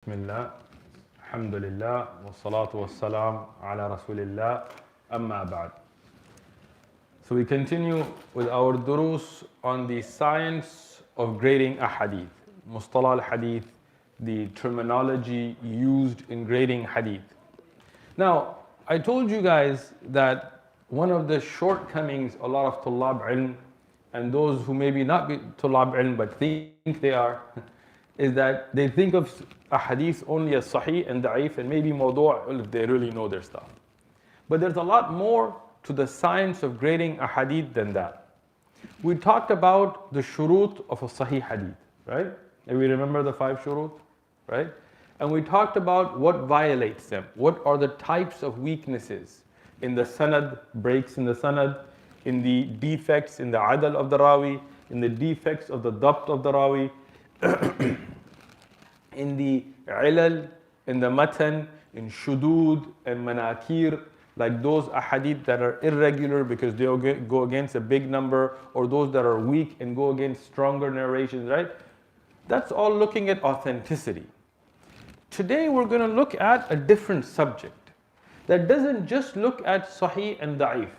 Bismillah, alhamdulillah, wassalatu wassalam ala rasulillah, amma ba'd. So we continue with our durus on the science of grading a hadith, mustalah al-hadith, the terminology used in grading hadith. Now, I told you guys that one of the shortcomings a lot of tullab ilm and those who maybe not be tullab ilm but think they are, is that they think of a hadith only as sahih and da'if and maybe mawdu' if they really know their stuff. But there's a lot more to the science of grading a hadith than that. We talked about the shurut of a sahih hadith, right? And we remember the 5 shurut, right? And we talked about what violates them. What are the types of weaknesses in the sanad, breaks in the sanad, in the defects in the adal of the rawi, in the defects of the dabt of the rawi, in the ilal, in the matan, in shudud and manakir, like those ahadith that are irregular because they go against a big number, or those that are weak and go against stronger narrations, right? That's all looking at authenticity. Today we're going to look at a different subject that doesn't just look at sahih and da'if,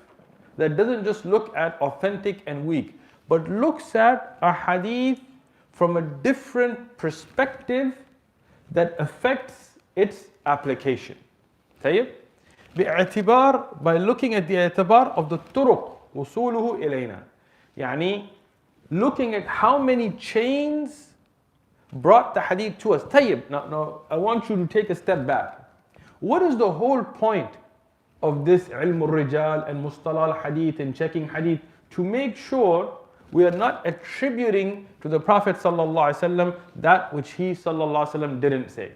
that doesn't just look at authentic and weak, but looks at a hadith from a different perspective that affects its application. طيب? باعتبار, by looking at the اعتبار of the طرق وصوله إلينا. يعني looking at how many chains brought the hadith to us. طيب, now I want you to take a step back. What is the whole point of this ilm al-rijal and mustalah al-hadith and checking hadith? To make sure we are not attributing to the Prophet ﷺ that which he ﷺ didn't say.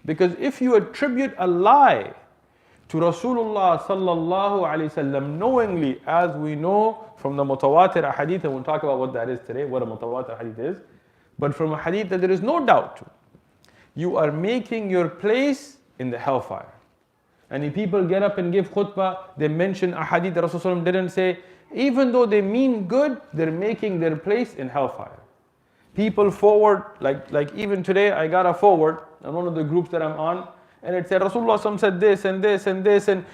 Because if you attribute a lie to Rasulullah ﷺ knowingly, as we know from the Mutawatir hadith, and we'll talk about what that is today, what a Mutawatir hadith is, but from a hadith that there is no doubt to, you are making your place in the hellfire. And if people get up and give khutbah, they mention a hadith that Rasulullah didn't say, even though they mean good, they're making their place in hellfire. People forward, like even today, I got a forward on one of the groups that I'm on, and it said Rasulullah said this and this and this, and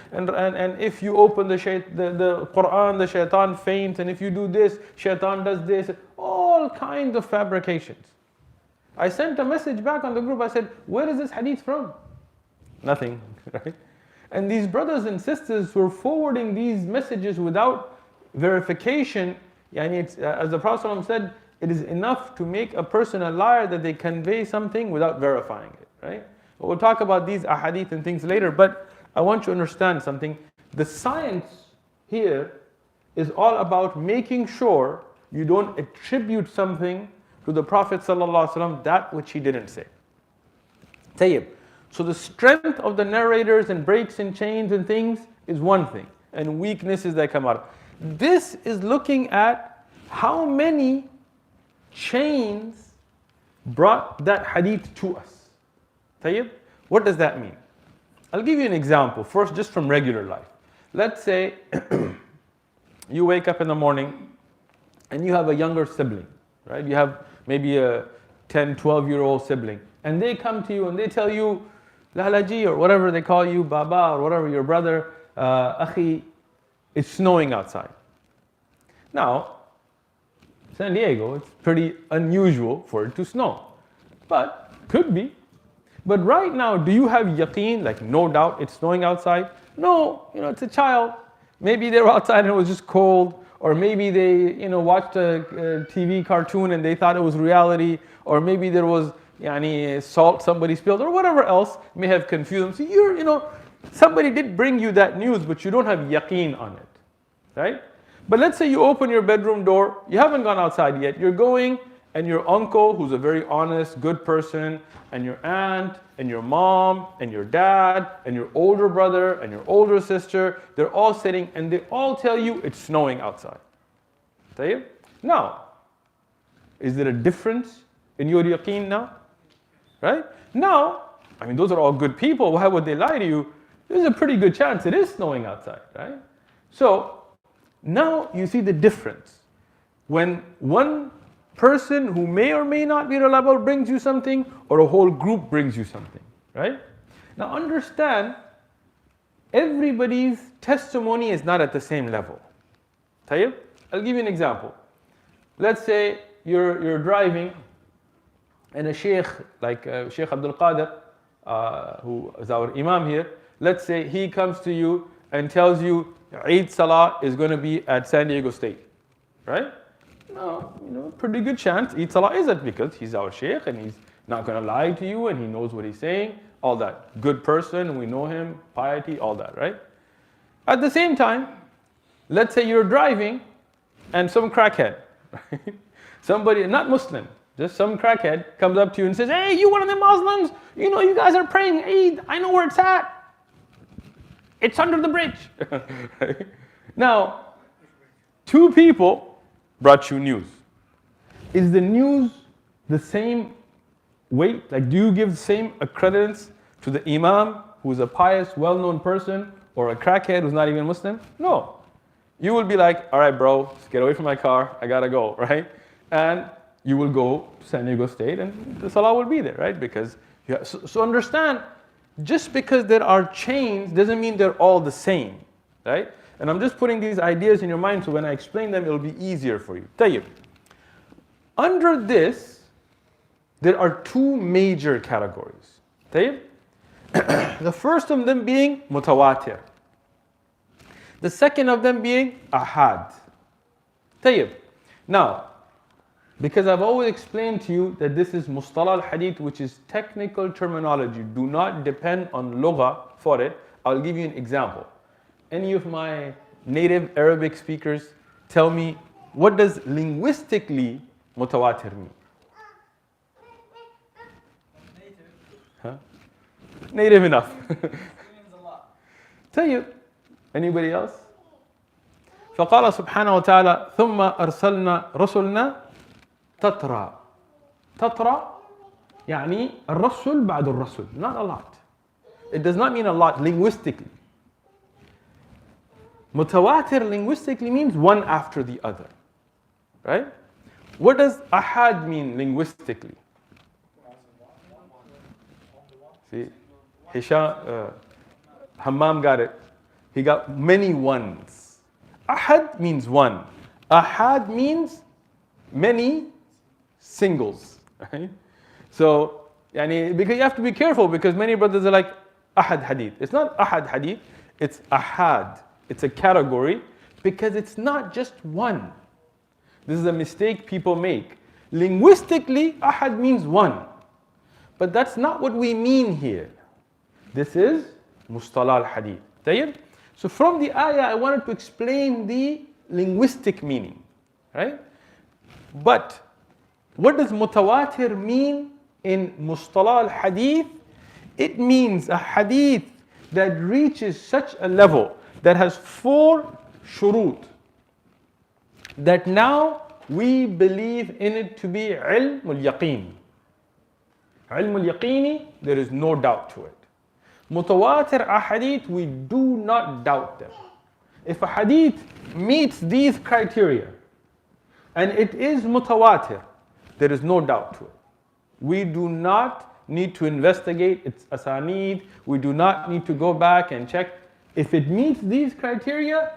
if you open the Quran, the shaitan faints, and if you do this, shaitan does this, all kinds of fabrications. I sent a message back on the group, I said, where is this hadith from? Nothing, right? And these brothers and sisters were forwarding these messages without verification. As the Prophet ﷺ said, it is enough to make a person a liar that they convey something without verifying it, right? But we'll talk about these ahadith and things later, but I want you to understand something. The science here is all about making sure you don't attribute something to the Prophet ﷺ that which he didn't say. Tayyib. So the strength of the narrators and breaks and chains and things is one thing, and weaknesses that come out. This is looking at how many chains brought that hadith to us. Tayyib? What does that mean? I'll give you an example first, just from regular life. Let's say you wake up in the morning and you have a younger sibling, right? You have maybe a 10, 12-year-old sibling, and they come to you and they tell you, Lalaji, or whatever they call you, Baba, or whatever, your brother, Akhi, it's snowing outside. Now, San Diego, it's pretty unusual for it to snow, but could be. But right now, do you have yaqeen, like no doubt it's snowing outside? No, it's a child. Maybe they were outside and it was just cold, or maybe they, watched a TV cartoon and they thought it was reality, or maybe there was salt somebody spilled, or whatever else may have confused them. So somebody did bring you that news, but you don't have yaqeen on it, right? But let's say you open your bedroom door, you haven't gone outside yet, you're going, and your uncle, who's a very honest, good person, and your aunt, and your mom, and your dad, and your older brother, and your older sister, they're all sitting, and they all tell you it's snowing outside. Tayyib? Now, is there a difference in your yaqeen now? Right? Now, those are all good people. Why would they lie to you? There's a pretty good chance it is snowing outside, right? So, now you see the difference. When one person who may or may not be reliable brings you something, or a whole group brings you something, right? Now understand, everybody's testimony is not at the same level. طيب? I'll give you an example. Let's say you're driving, and a sheikh, like Sheikh Abdul Qadir, who is our imam here, let's say he comes to you and tells you Eid Salah is going to be at San Diego State, right? No, pretty good chance Eid Salah isn't, because he's our sheikh and he's not going to lie to you and he knows what he's saying, all that. Good person, we know him, piety, all that, right? At the same time, let's say you're driving and some crackhead, right? Somebody, not Muslim, just some crackhead comes up to you and says, hey, you one of the Muslims, you guys are praying Eid, I know where it's at. It's under the bridge. Right? Now, two people brought you news. Is the news the same weight? Like, do you give the same credence to the imam, who's a pious, well-known person, or a crackhead who's not even Muslim? No. You will be like, all right, bro, just get away from my car, I gotta go, right? And you will go to San Diego State and the salah will be there, right? Because, so understand, just because there are chains doesn't mean they're all the same, right? And I'm just putting these ideas in your mind so when I explain them, it'll be easier for you. طيب. Under this, there are two major categories. طيب. The first of them being Mutawatir. The second of them being Ahad. طيب. Now, because I've always explained to you that this is Mustalah al-Hadith, which is technical terminology. Do not depend on lugha for it. I'll give you an example. Any of my native Arabic speakers tell me, what does linguistically Mutawatir mean? Native. Huh? Native enough. It means a lot. طيب. Anybody else? فقال سبحانه وتعالى ثم أرسلنا رسلنا تترى. تترى يعني الرسل بعد الرسل. Not a lot. It does not mean a lot linguistically. Mutawatir linguistically means one after the other. Right? What does ahad mean linguistically? See, Hisham, Hammam got it. He got many ones. Ahad means one. Ahad means many singles. Right? So, because you have to be careful, because many brothers are like ahad hadith. It's not ahad hadith, it's ahad. It's a category because it's not just one. This is a mistake people make. Linguistically, ahad means one. But that's not what we mean here. This is mustalah al-hadith. طيب? So from the ayah, I wanted to explain the linguistic meaning. Right? But what does mutawatir mean in mustalah al-hadith? It means a hadith that reaches such a level that has 4 shurut, that now we believe in it to be ilm al-yaqeen. Ilm al-yaqeeni, there is no doubt to it. Mutawatir ahadith, we do not doubt them. If a hadith meets these criteria, and it is mutawatir, there is no doubt to it. We do not need to investigate its asanid. We do not need to go back and check. If it meets these criteria,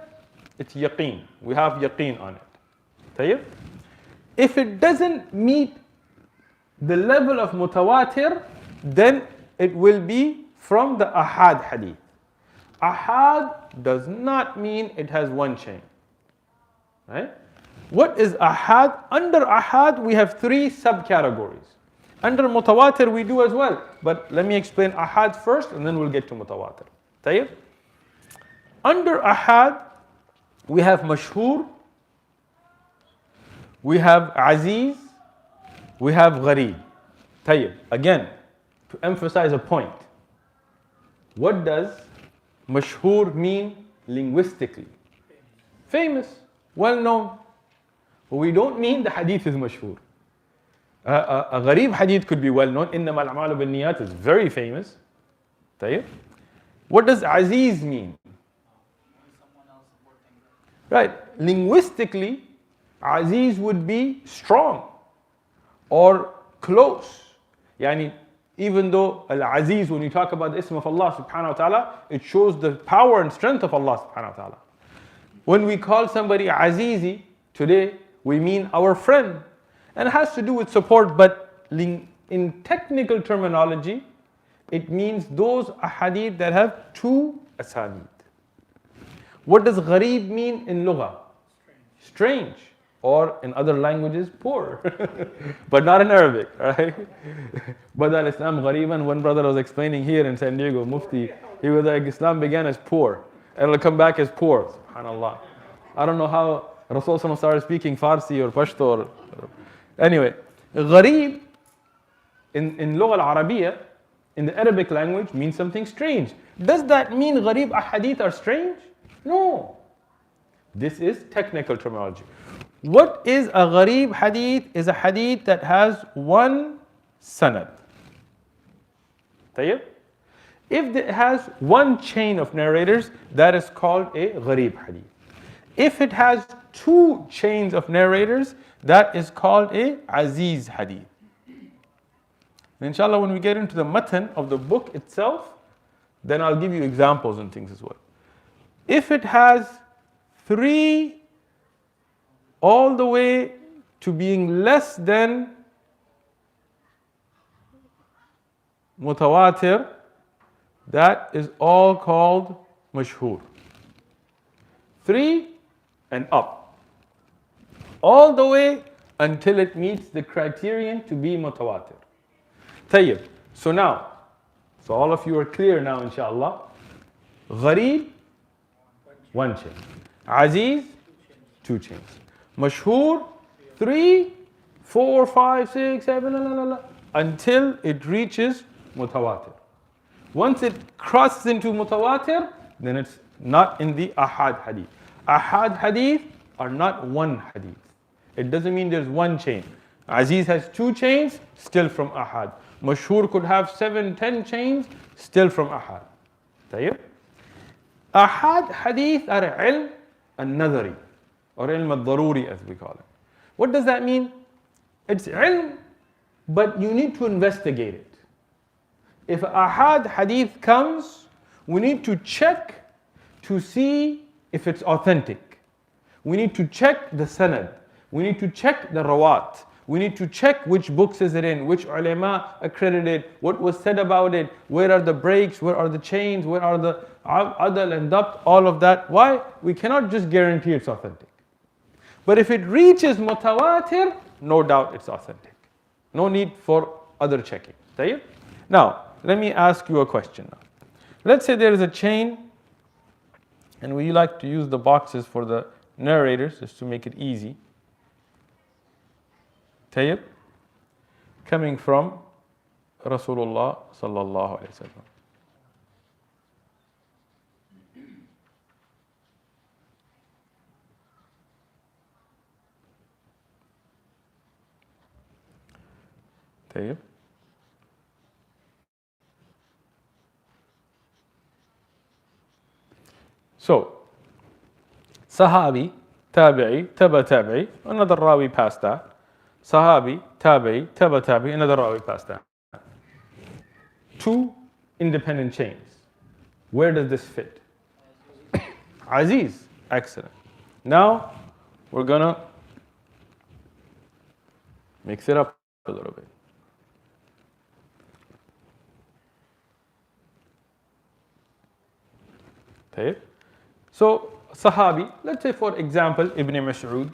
it's yaqeen. We have yaqeen on it. طيب? If it doesn't meet the level of mutawatir, then it will be from the ahad hadith. Ahad does not mean it has one chain. Right? What is ahad? Under ahad, we have 3 subcategories. Under mutawatir, we do as well. But let me explain ahad first, and then we'll get to mutawatir. طيب? Under ahad, we have mashhur, we have aziz, we have gharib. طيب. Again, to emphasize a point. What does mashhur mean linguistically? Famous, well known. But we don't mean the hadith is mashhur. A gharib hadith could be well known. إنما الأعمال بالنيات is very famous. طيب. What does aziz mean? Right. Linguistically, aziz would be strong. or close. Yani, even though Al-Aziz, when you talk about the ism of Allah subhanahu wa ta'ala, it shows the power and strength of Allah subhanahu wa ta'ala. When we call somebody Azizi today, we mean our friend. And it has to do with support, but in technical terminology, it means those ahadith that have two asanid. What does gharib mean in lugha? Strange. Or in other languages, poor. But not in Arabic, right? Bada al-Islam ghariban, one brother was explaining here in San Diego, Mufti, he was like, Islam began as poor, and it'll come back as poor, subhanAllah. I don't know how Rasul started speaking Farsi or Pashto. Anyway, gharib in Lugha al-Arabiya, in the Arabic language, means something strange. Does that mean gharib ahadith are strange? No. This is technical terminology. What is a gharib hadith? Is a hadith that has one sanad. طيب? If it has one chain of narrators, that is called a gharib hadith. If it has two chains of narrators, that is called a aziz hadith. And inshallah, when we get into the matan of the book itself, then I'll give you examples and things as well. If it has three all the way to being less than mutawatir, that is all called mashhur. 3 and up. All the way until it meets the criterion to be mutawatir. Tayyib. So now, so all of you are clear now, inshallah. Gharib, one chain. Aziz, two chains. Mashhur, 3, 4, 5, 6, 7, until it reaches mutawatir. Once it crosses into mutawatir, then it's not in the ahad hadith. Ahad hadith are not one hadith. It doesn't mean there's one chain. Aziz has 2 chains, still from ahad. Mashhur could have 7, 10 chains, still from ahad. طيب? Ahad hadith are ilm al-nadari, or ilm al-daruri as we call it. What does that mean? It's ilm, but you need to investigate it. If ahad hadith comes, we need to check to see if it's authentic. We need to check the sanad. We need to check the rawat. We need to check which books is it in, which ulama accredited, what was said about it, where are the breaks, where are the chains, where are the adal and dabt, all of that. Why? We cannot just guarantee it's authentic. But if it reaches mutawatir, no doubt it's authentic. No need for other checking. طيب? Now, let me ask you a question now. Let's say there is a chain, and we like to use the boxes for the narrators just to make it easy. طيب? Coming from Rasulullah sallallahu alaihi wasallam. طيب. So, Sahabi, Tabi'i, Taba Tabi'i, another Rawi past that. Sahabi, Tabi'i, Taba Tabi'i, another Rawi past that. 2 independent chains. Where does this fit? Aziz, excellent. Now, we're gonna mix it up a little bit. طيب. So, Sahabi, let's say for example, Ibn Mas'ud,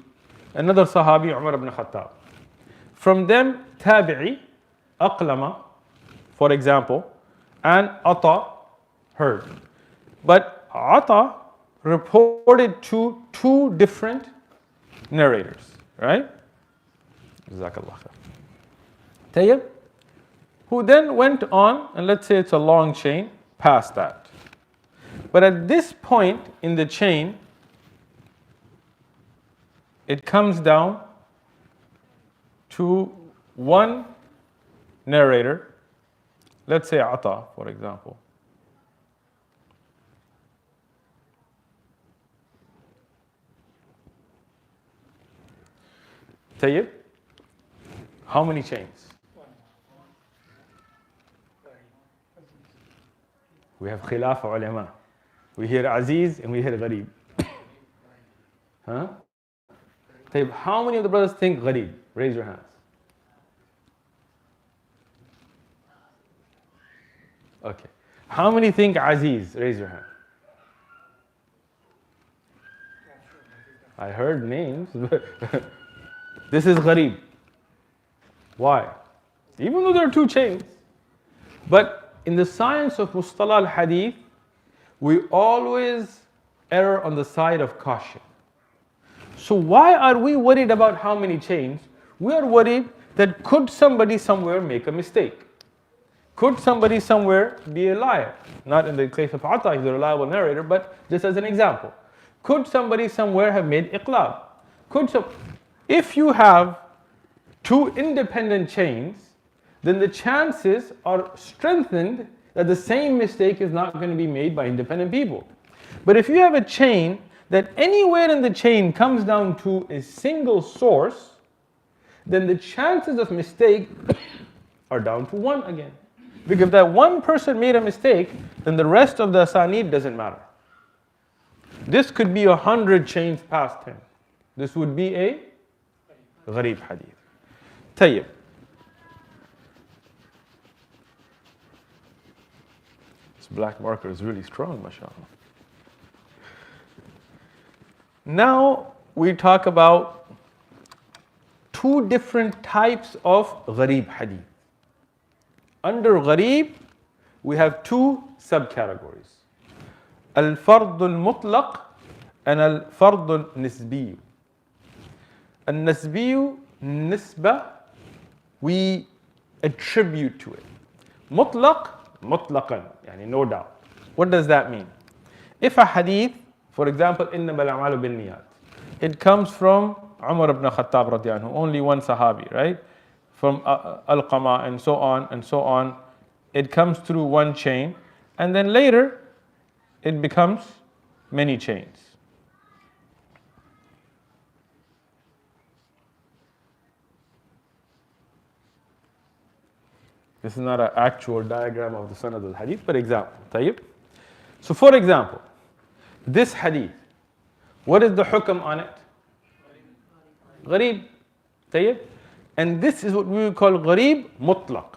another Sahabi, Umar ibn Khattab. From them, Tabi'i, Aqlama, for example, and Ata heard. But Ata reported to 2 different narrators, right? Jazakallah khair. Tayyib, who then went on, and let's say it's a long chain, past that. But at this point in the chain, it comes down to one narrator, let's say Ata, for example. طيب. How many chains? We have khilaf ulama. We hear Aziz and we hear Gharib. Huh? طيب, how many of the brothers think Gharib? Raise your hands. Okay. How many think Aziz? Raise your hand. I heard names. This is Gharib. Why? Even though there are two chains. But in the science of Mustalah al-Hadith, we always err on the side of caution. So why are we worried about how many chains? We are worried that could somebody somewhere make a mistake? Could somebody somewhere be a liar? Not in the case of Ata, he's a reliable narrator, but just as an example. Could somebody somewhere have made iqlab? If you have two independent chains, then the chances are strengthened that the same mistake is not going to be made by independent people. But if you have a chain that anywhere in the chain comes down to a single source, then the chances of mistake are down to one again. Because if that one person made a mistake, then the rest of the asanid doesn't matter. This could be 100 chains past him. This would be a gharib hadith. Tayyib. This black marker is really strong, mashallah. Now we talk about two different types of gharib hadith. Under gharib, we have two subcategories. Al-fard al-mutlaq and al-fard al-nisbi. Al-nisbi, nisba, we attribute to it. Mutlaq, mutlaqan, yani no doubt. What does that mean? If a hadith, for example, إِنَّمَا الْأَعْمَالُ بِالنِّيَّاتِ, it comes from Umar ibn Khattab radiallahu anhu, only one Sahabi, right? From Alqama and so on and so on. It comes through one chain, and then later it becomes many chains. This is not an actual diagram of the Sanad al-Hadith, but example. Tayyib. So for example, this hadith, what is the hukm on it? Gharib. Tayyib. And this is what we would call gharib mutlaq.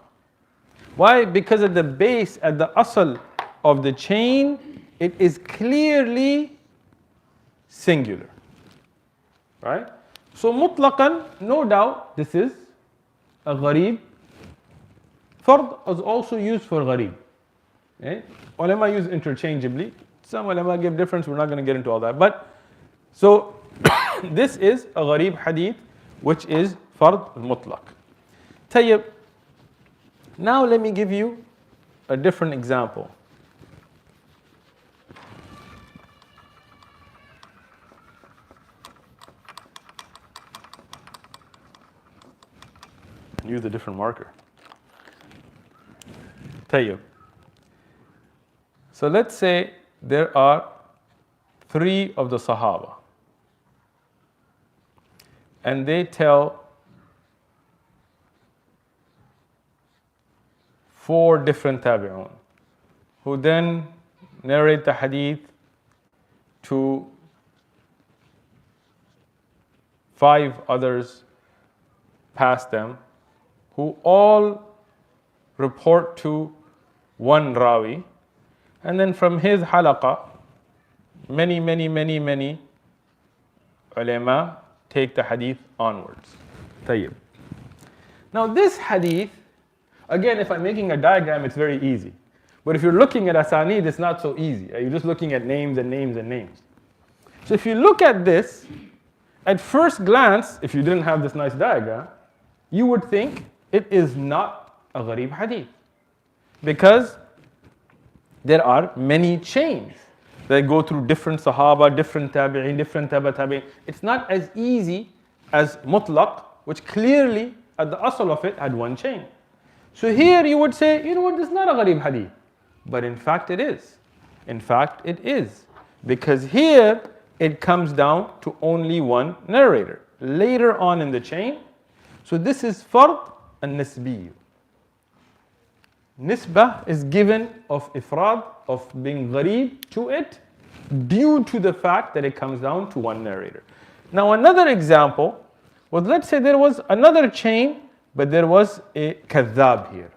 Why? Because at the base, at the asal of the chain, it is clearly singular. Right? So mutlaqan, no doubt, this is a gharib. Fard is also used for gharib. Okay? Ulama use interchangeably. Some ulama give difference, we're not going to get into all that. But so this is a gharib hadith, which is fard mutlaq. Tayyib. Now let me give you a different example. Use a different marker. Tayyib. So let's say there are 3 of the Sahaba, and they tell 4 different tabi'un, who then narrate the hadith to 5 others past them, who all report to one rawi, and then from his halaqa, many ulama take the hadith onwards. Tayyib. Now this hadith, again, if I'm making a diagram, it's very easy. But if you're looking at asanid, it's not so easy. You're just looking at names and names and names. So if you look at this, at first glance, if you didn't have this nice diagram, you would think it is not a gharib hadith. Because there are many chains that go through different sahaba, different tabi'in, different tabi'in. It's not as easy as mutlaq, which clearly at the asal of it had one chain. So here you would say, you know what, this is not a gharib hadith. But in fact it is. In fact it is. Because here it comes down to only one narrator. Later on in the chain, So this is fard and nisbi. Nisbah is given of ifrad, of being gharib to it, due to the fact that it comes down to one narrator. Now another example was, let's say there was another chain, but there was a kadhab here.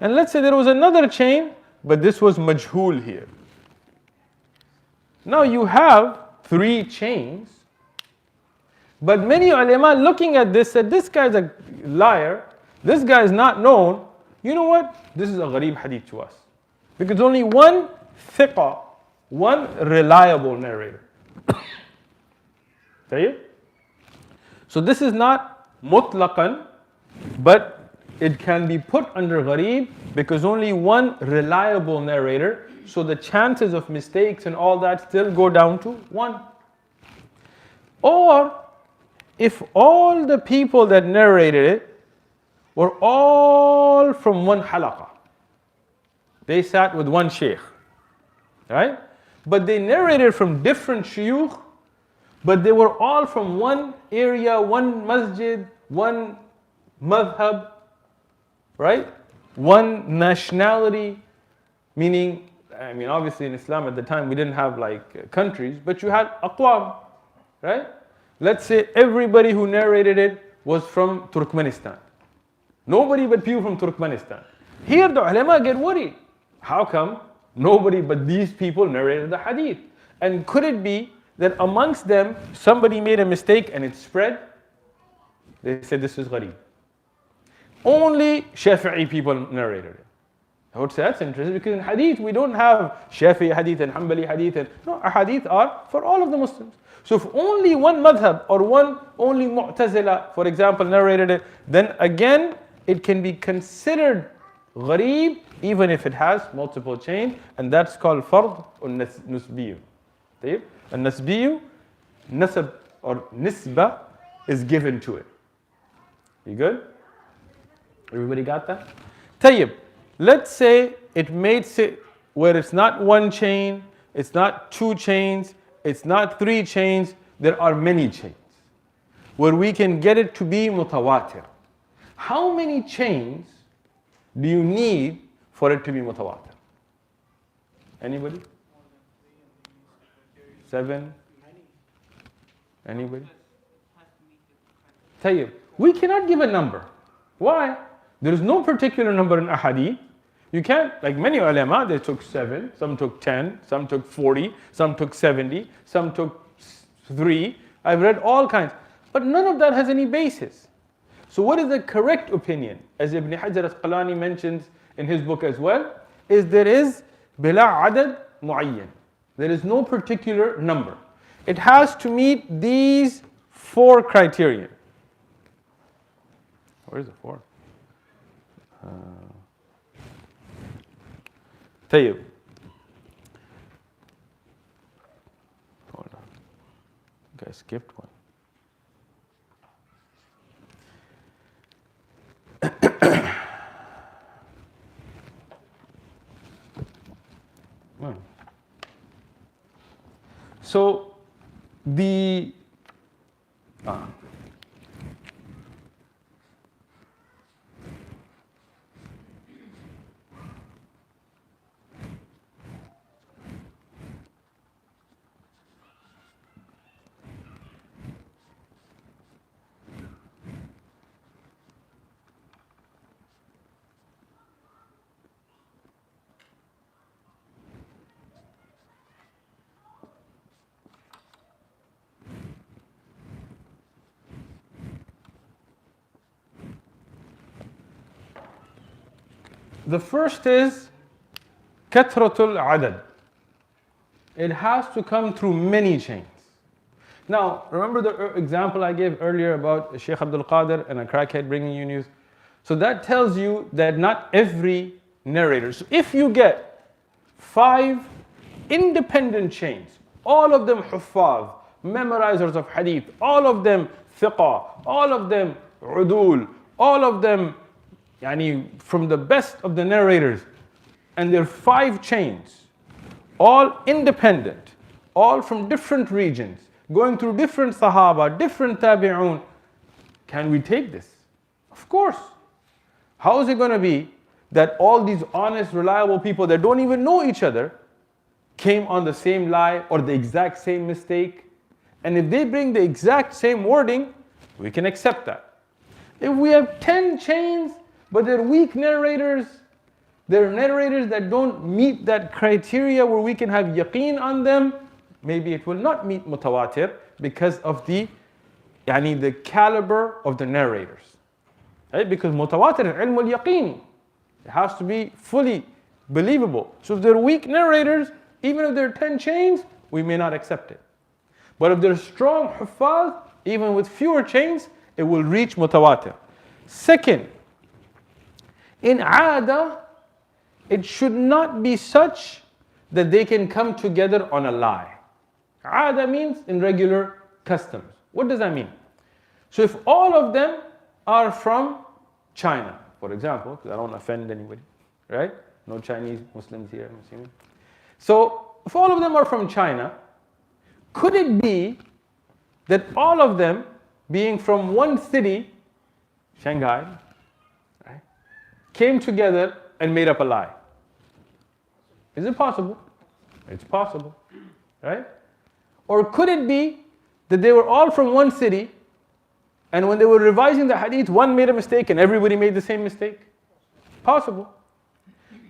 And let's say there was another chain, but this was majhul here. Now you have 3 chains, but many ulama looking at this said, this guy's a liar, this guy is not known. You know what? This is a gharib hadith to us. Because only one thiqa, one reliable narrator. So this is not mutlaqan, but it can be put under gharib because only one reliable narrator, so the chances of mistakes and all that still go down to 1. Or if all the people that narrated it were all from one halaqa, they sat with one sheikh, right? But they narrated from different shuyukh, but they were all from one area, one masjid, one madhab, right? One nationality, meaning, I mean, obviously in Islam at the time we didn't have like countries, but you had aqwam, right? Let's say everybody who narrated it was from Turkmenistan. Nobody but people from Turkmenistan. Here the ulama get worried. How come nobody but these people narrated the hadith? And could it be that amongst them somebody made a mistake and it spread? They said this is gharib. Only Shafi'i people narrated it. I would say that's interesting because in hadith we don't have Shafi'i hadith and Hanbali hadith. And no, hadith are for all of the Muslims. So if only one madhab or only Mu'tazila, for example, narrated it, then again it can be considered gharib even if it has multiple chains, and that's called fard or nusbiyu. And nasbiyu, nasab or nisba is given to it. You good? Everybody got that? Tayyib, let's say it made it where it's not one chain, it's not 2 chains, it's not 3 chains, there are many chains where we can get it to be mutawatir. How many chains do you need for it to be mutawatir? Anybody? 7? Anybody? Tayyib, we cannot give a number. Why? There is no particular number in ahadith. You can't, like many ulama, they took 7, some took 10, some took 40, some took 70, some took 3. I've read all kinds. But none of that has any basis. So what is the correct opinion, as Ibn Hajar al-Asqalani mentions in his book as well, is there is bila adad muayyan. There is no particular number. It has to meet these 4 criteria. Where is the 4? Tayyib. Hold on. I think I skipped one. So the first is kathratul adad. It has to come through many chains. Now, remember the example I gave earlier about Sheikh Abdul Qadir and a crackhead bringing you news? So that tells you that not every narrator. So if you get 5 independent chains, all of them huffaz, memorizers of hadith, all of them thiqa, all of them udul, all of them from the best of the narrators, and there are 5 chains, all independent, all from different regions, going through different sahaba, different tabi'un. Can we take this? Of course. How is it going to be that all these honest, reliable people that don't even know each other came on the same lie or the exact same mistake? And if they bring the exact same wording, we can accept that. If we have 10 chains, but they're weak narrators, they're narrators that don't meet that criteria where we can have yaqeen on them, maybe it will not meet mutawatir because of the caliber of the narrators. Right? Because mutawatir is ilm al-yaqeen. It has to be fully believable. So if they're weak narrators, even if they're 10 chains, we may not accept it. But if they're strong huffaz, even with fewer chains, it will reach mutawatir. Second, in aada, it should not be such that they can come together on a lie. Aada means in regular customs. What does that mean? So if all of them are from China, for example, because I don't offend anybody, right? No Chinese Muslims here, I'm assuming. So if all of them are from China, could it be that all of them, being from one city, Shanghai, right, came together and made up a lie? Is it possible? It's possible, right? Or could it be that they were all from one city, and when they were revising the hadith, one made a mistake and everybody made the same mistake? Possible.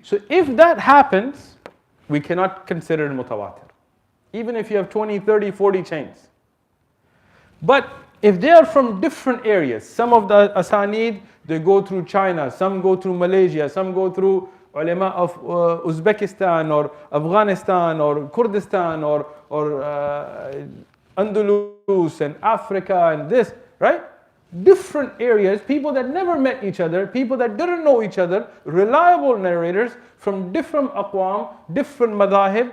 So if that happens, we cannot consider it mutawatir. Even if you have 20, 30, 40 chains. But if they are from different areas, some of the asanid, they go through China, some go through Malaysia, some go through ulama of Uzbekistan or Afghanistan or Kurdistan or Andalus and Africa and this, right? Different areas, people that never met each other, people that didn't know each other, reliable narrators from different aqwam, different madahib,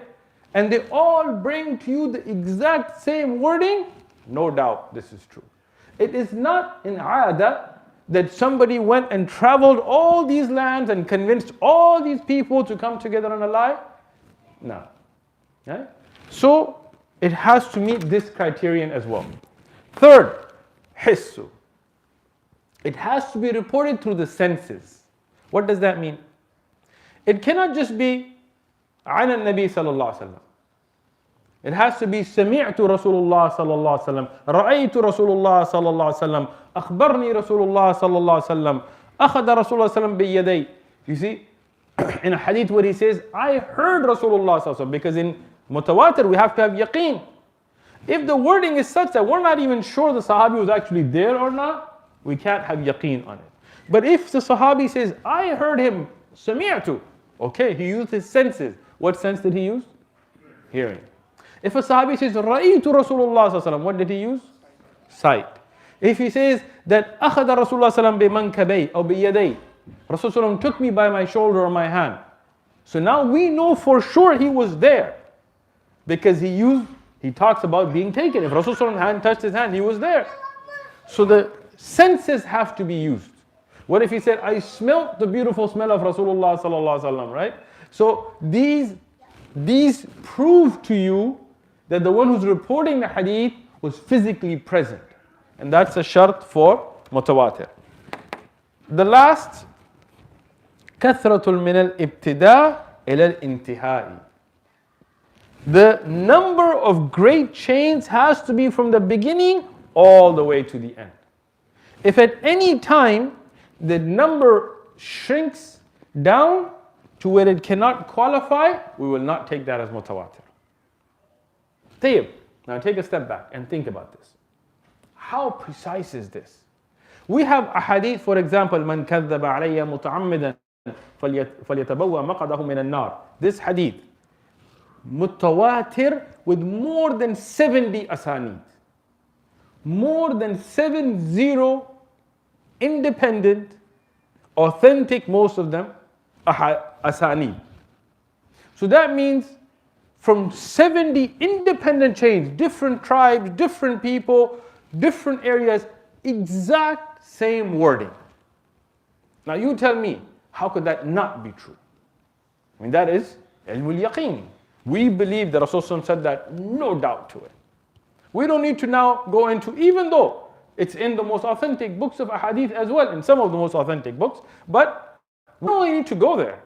and they all bring to you the exact same wording, no doubt this is true. It is not in aada that somebody went and traveled all these lands and convinced all these people to come together on a lie. No. Yeah? So it has to meet this criterion as well. Third, hissu. It has to be reported through the senses. What does that mean? It cannot just be عن النبي صلى الله عليه وسلم. It has to be سمعت رسول الله صلى الله عليه وسلم, رأيت رسول الله صلى الله عليه وسلم, أخبرني رسول الله صلى الله عليه وسلم, أخذ رسول الله صلى الله عليه وسلم بيدي. You see, in a hadith where he says, I heard Rasulullah صلى الله عليه وسلم, because in mutawatir we have to have yaqeen. If the wording is such that we're not even sure the sahabi was actually there or not, we can't have yaqeen on it. But if the sahabi says, I heard him, سمعت, okay, he used his senses. What sense did he use? Hearing. If a sahabi says, رأيت رسول الله صلى الله عليه وسلم, what did he use? Sight. If he says that أخذ رسول الله صلى الله عليه وسلم بمنكبي أو بيدي, Rasulullah took me by my shoulder or my hand. So now we know for sure he was there, because he talks about being taken. If Rasulullah's hand touched his hand, he was there. So the senses have to be used. What if he said, I smelt the beautiful smell of Rasulullah sallallahu alaihi wasallam, right? So these prove to you that the one who's reporting the hadith was physically present. And that's a shart for mutawatir. The last, كثرة من الابتداء إلى الانتهاء. The number of great chains has to be from the beginning all the way to the end. If at any time the number shrinks down to where it cannot qualify, we will not take that as mutawatir. Tayyib. Now take a step back and think about this. How precise is this? We have a hadith, for example, من كذب علي متعمدا فليتبوأ مقعده من النار. This hadith, mutawatir, with more than 70 asanid. More than 70 independent, authentic, most of them, asanid. So that means from 70 independent chains, different tribes, different people, different areas, exact same wording. Now you tell me, how could that not be true? I mean, that is ilm al-yaqeen. We believe that Rasulullah said that, no doubt to it. We don't need to now go into, even though It's in the most authentic books of ahadith as well, in some of the most authentic books. But we don't need to go there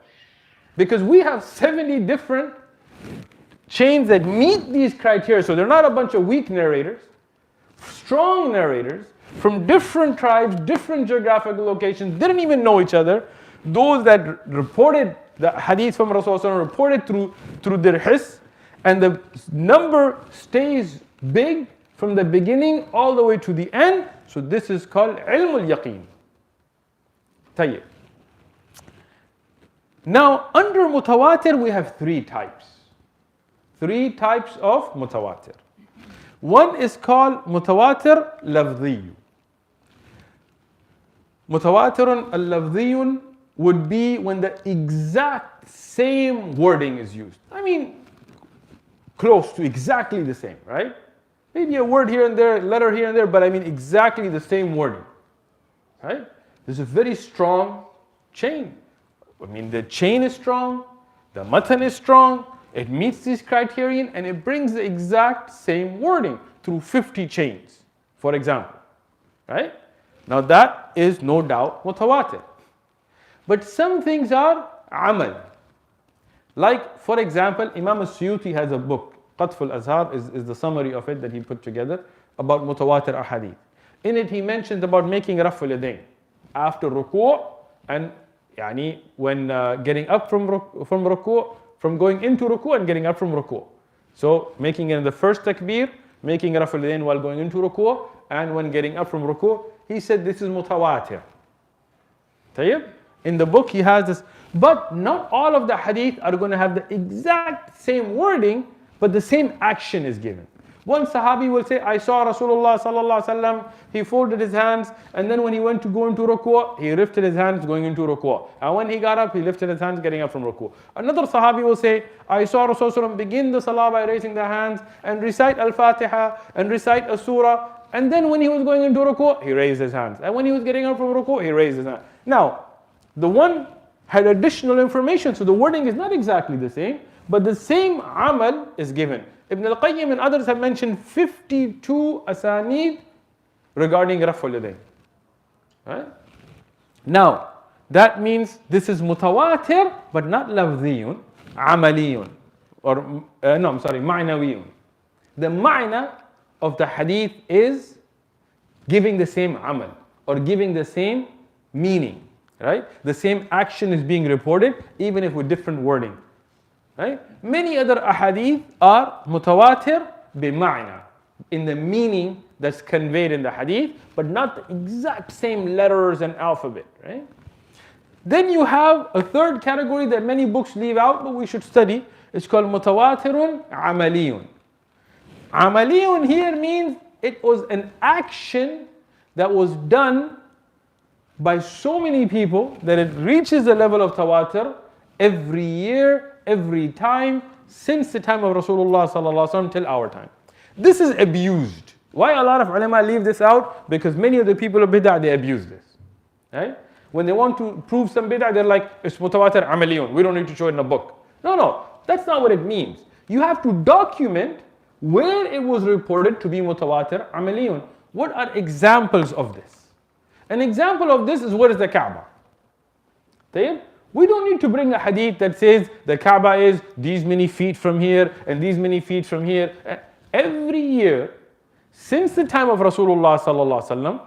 because we have 70 different chains that meet these criteria. So they're not a bunch of weak narrators, strong narrators from different tribes, different geographical locations, didn't even know each other. Those that reported the hadith from Rasulullah reported through their hiss, and the number stays big from the beginning all the way to the end. So this is called ilm al-yaqeen. Tayyib. Now under mutawatir we have three types. Three types of mutawatir. One is called mutawatir lafzi. Mutawatirun al-lafziyun would be when the exact same wording is used. I mean, close to exactly the same, right? Maybe a word here and there, a letter here and there, but I mean exactly the same wording, right? There's a very strong chain. I mean, the chain is strong, the matan is strong, it meets this criterion, and it brings the exact same wording through 50 chains, for example, right? Now that is no doubt mutawatir. But some things are amal. Like, for example, Imam al-Suyuti has a book, Qatf al-Azhar is the summary of it that he put together about mutawatir ahadith. In it he mentions about making raf al-yadayn after ruku' and when getting up from ruku', from going into ruku' and getting up from ruku'. So making it in the first takbir, making raf al-yadayn while going into ruku', and when getting up from ruku'. He said this is mutawatir. Tayyib? In the book he has this, but not all of the hadith are going to have the exact same wording, but the same action is given. One Sahabi will say, I saw Rasulullah sallallahu alaihi wasallam, he folded his hands, and then when he went to go into ruku', he lifted his hands going into ruku'. And when he got up, he lifted his hands getting up from ruku'. Another Sahabi will say, I saw Rasulullah begin the salah by raising the hands and recite al-Fatiha and recite a surah. And then when he was going into ruku', he raised his hands. And when he was getting up from ruku', he raised his hands. Now, the one had additional information, so the wording is not exactly the same, but the same amal is given. Ibn al-Qayyim and others have mentioned 52 asanid regarding raf al-yadayn. Right? Now, that means this is mutawatir, but not lafziyun, amaliyun, or ma'nawiyun. The ma'na of the hadith is giving the same amal, or giving the same meaning. Right? The same action is being reported, even if with different wording. Right? Many other ahadith are mutawatir bima'na, in the meaning that's conveyed in the hadith, but not the exact same letters and alphabet. Right? Then you have a third category that many books leave out, but we should study. It's called mutawatirun amaliyun. Amaliyun here means it was an action that was done by so many people that it reaches the level of tawatur every year, every time, since the time of Rasulullah sallallahu alaihi wasallam till our time. This is abused. Why a lot of ulama leave this out? Because many of the people of bid'ah, they abuse this. Right? When they want to prove some bid'ah, they're like, it's mutawatir amaliyun. We don't need to show it in a book. No, that's not what it means. You have to document where it was reported to be mutawatir amaliyun. What are examples of this? An example of this is, what is the Kaaba? We don't need to bring a hadith that says the Kaaba is these many feet from here and these many feet from here. Every year, since the time of Rasulullah sallallahu alaihi wasallam,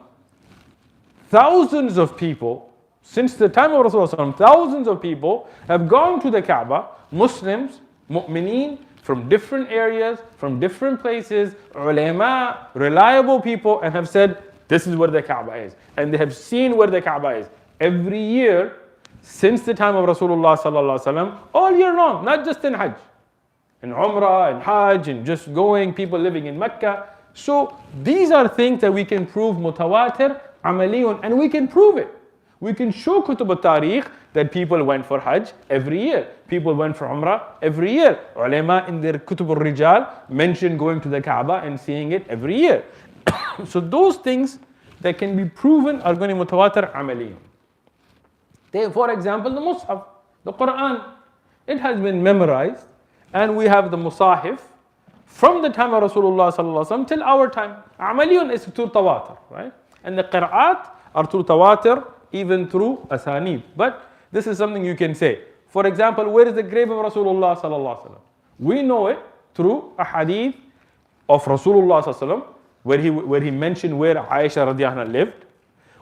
thousands of people, since the time of Rasulullah sallallahu alaihi wasallam, thousands of people have gone to the Kaaba, Muslims, mu'mineen, from different areas, from different places, ulama, reliable people, and have said, this is where the Kaaba is. And they have seen where the Kaaba is. Every year, since the time of Rasulullah sallallahu alaihi wasallam, all year long, not just in Hajj. In Umrah, in Hajj, and just going, people living in Mecca. So these are things that we can prove mutawatir, amaliyun, and we can prove it. We can show kutub al-tarikh that people went for Hajj every year. People went for Umrah every year. Ulama in their kutub al-rijal mention going to the Kaaba and seeing it every year. So those things that can be proven are going to be mutawatir amaliyun. For example, the Mus'haf, the Quran, it has been memorized, and we have the Musahif, from the time of Rasulullah sallallahu alaihi wasallam till our time. Amaliyun is through tawatur, right? And the qira'at are through tawatur, even through asanid. But this is something you can say. For example, where is the grave of Rasulullah sallallahu alaihi wasallam? We know it through a hadith of Rasulullah sallallahu alaihi wasallam, where he mentioned where Aisha radiallahu anha lived.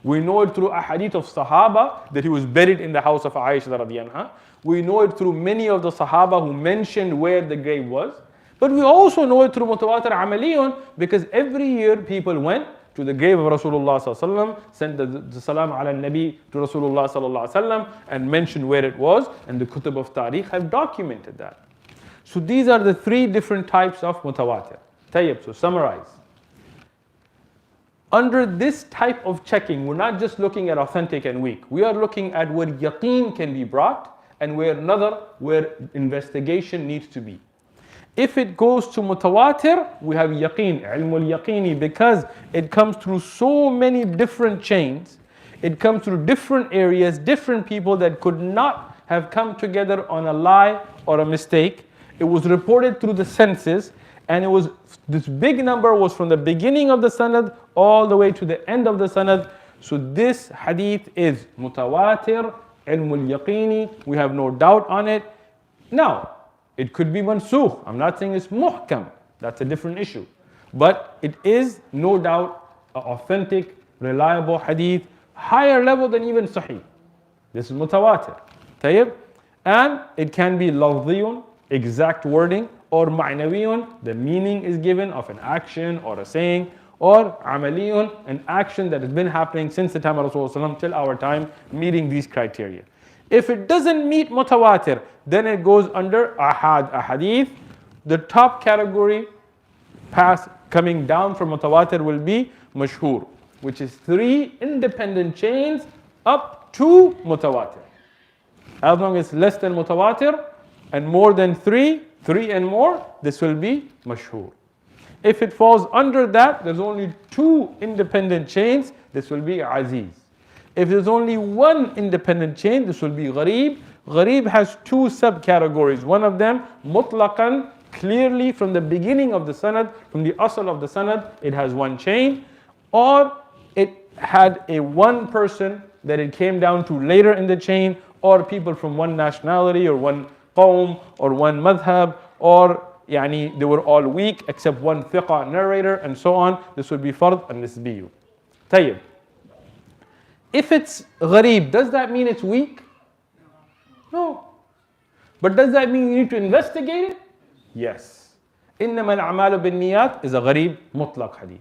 We know it through a hadith of Sahaba that he was buried in the house of Aisha radiallahu anha. We know it through many of the Sahaba who mentioned where the grave was. But we also know it through Mutawatir Amaliyun, because every year people went to the grave of Rasulullah sallallahu alaihi wasallam, sent the salam ala nabi to Rasulullah sallallahu alaihi wasallam, and mentioned where it was, and the kutub of tariq have documented that. So these are the three different types of mutawatir. Tayyib, so summarize. Under this type of checking, we're not just looking at authentic and weak. We are looking at where yaqeen can be brought and where investigation needs to be. If it goes to mutawatir, we have yaqeen, ilmul yaqini, because it comes through so many different chains. It comes through different areas, different people that could not have come together on a lie or a mistake. It was reported through the senses, and this big number was from the beginning of the sanad all the way to the end of the sanad. So this hadith is mutawatir, ilmul yaqini, we have no doubt on it. Now, it could be mansukh. I'm not saying it's muhkam. That's a different issue. But it is no doubt an authentic, reliable hadith, higher level than even sahih. This is mutawatir. Tayyib. And it can be lafziyun, exact wording, or ma'nawiyun, the meaning is given of an action or a saying, or amaliyun, an action that has been happening since the time of Rasulullah till our time, meeting these criteria. If it doesn't meet mutawatir, then it goes under ahad, a hadith. The top category coming down from mutawatir will be mashhur, which is 3 independent chains up to mutawatir. As long as less than mutawatir and more than 3 and more, this will be mashhur. If it falls under that, there's only 2 independent chains, this will be aziz. If there's only 1 independent chain, this will be gharib. Gharib has 2 subcategories. One of them, mutlaqan, clearly from the beginning of the sanad, from the asl of the sanad, it has 1 chain. Or it had a 1 person that it came down to later in the chain, or people from 1 nationality, or 1 qawm, or 1 madhab, or they were all weak except 1 thiqa narrator, and so on. This would be fard al-nisbiyu. Tayyib. If it's gharib, does that mean it's weak? No. But does that mean you need to investigate it? Yes. إِنَّمَا الْأَعْمَالُ بِالنِّيَّاتِ is a gharib mutlaq hadith.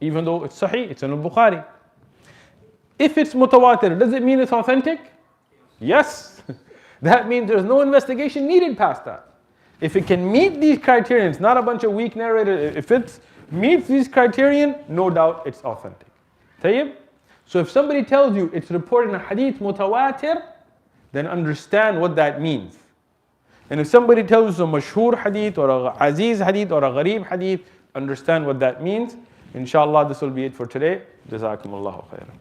Even though it's sahih, it's in al-Bukhari. If it's mutawatir, does it mean it's authentic? Yes. That means there's no investigation needed past that. If it can meet these criterion, it's not a bunch of weak narrators. If it meets these criterion, no doubt it's authentic. Tayyib? So if somebody tells you it's reported in a hadith mutawatir, then understand what that means. And if somebody tells you it's a mashhur hadith or a aziz hadith or a gharib hadith, understand what that means. Inshallah, this will be it for today. Jazakumullahu khairan.